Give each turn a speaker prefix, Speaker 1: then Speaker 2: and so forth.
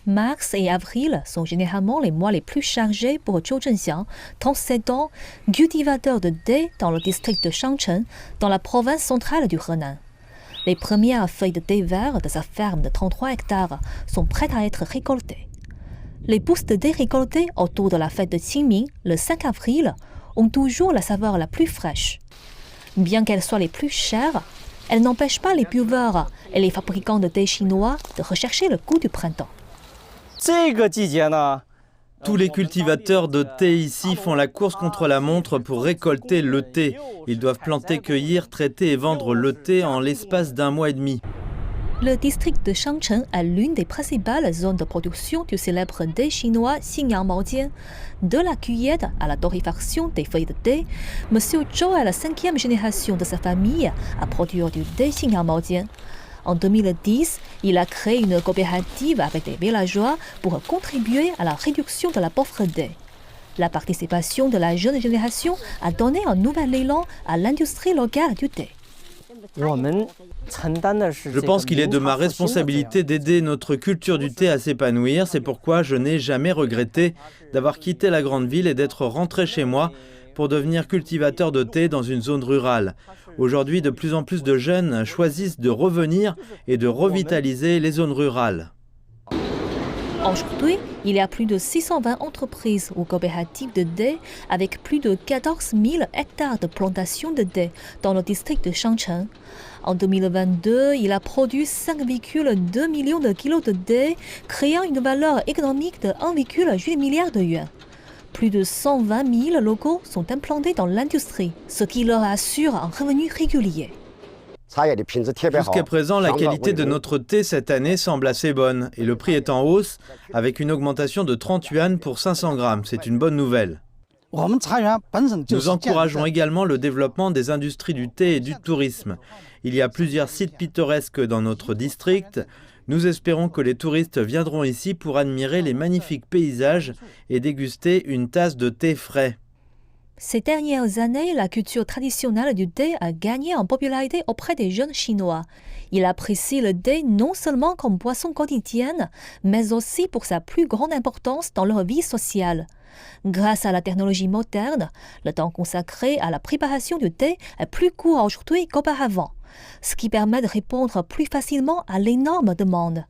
Speaker 1: Mars et avril sont généralement les mois les plus chargés pour Zhou Zhenxiang, 37 ans, cultivateur de thé dans le district de Shangcheng, dans la province centrale du Henan. Les premières feuilles de thé vert de sa ferme de 33 hectares sont prêtes à être récoltées. Les pousses de thé récoltées autour de la fête de Qingming, le 5 avril, ont toujours la saveur la plus fraîche. Bien qu'elles soient les plus chères, elles n'empêchent pas les buveurs et les fabricants de thé chinois de rechercher le goût du printemps.
Speaker 2: Tous les cultivateurs de thé ici font la course contre la montre pour récolter le thé. Ils doivent planter, cueillir, traiter et vendre le thé en l'espace d'un mois et demi.
Speaker 1: Le district de Shangcheng est l'une des principales zones de production du célèbre thé chinois Xingyang Maojian. De la cueillette à la torréfaction des feuilles de thé, M. Zhou est la 5e génération de sa famille à produire du thé Xingyang Maojian. En 2010, il a créé une coopérative avec des villageois pour contribuer à la réduction de la pauvreté. La participation de la jeune génération a donné un nouvel élan à l'industrie locale du thé.
Speaker 2: Je pense qu'il est de ma responsabilité d'aider notre culture du thé à s'épanouir. C'est pourquoi je n'ai jamais regretté d'avoir quitté la grande ville et d'être rentré chez moi pour devenir cultivateur de thé dans une zone rurale. Aujourd'hui, de plus en plus de jeunes choisissent de revenir et de revitaliser les zones rurales.
Speaker 1: Aujourd'hui, il y a plus de 620 entreprises ou coopératives de thé avec plus de 14 000 hectares de plantations de thé dans le district de Shangcheng. En 2022, il a produit 5,2 millions de kilos de thé, créant une valeur économique de 1,8 milliard de yuans. Plus de 120 000 locaux sont implantés dans l'industrie, ce qui leur assure un revenu régulier.
Speaker 2: Jusqu'à présent, la qualité de notre thé cette année semble assez bonne et le prix est en hausse avec une augmentation de 30 yuan pour 500 grammes. C'est une bonne nouvelle. Nous encourageons également le développement des industries du thé et du tourisme. Il y a plusieurs sites pittoresques dans notre district. Nous espérons que les touristes viendront ici pour admirer les magnifiques paysages et déguster une tasse de thé frais.
Speaker 1: Ces dernières années, la culture traditionnelle du thé a gagné en popularité auprès des jeunes Chinois. Ils apprécient le thé non seulement comme boisson quotidienne, mais aussi pour sa plus grande importance dans leur vie sociale. Grâce à la technologie moderne, le temps consacré à la préparation du thé est plus court aujourd'hui qu'auparavant, ce qui permet de répondre plus facilement à l'énorme demande.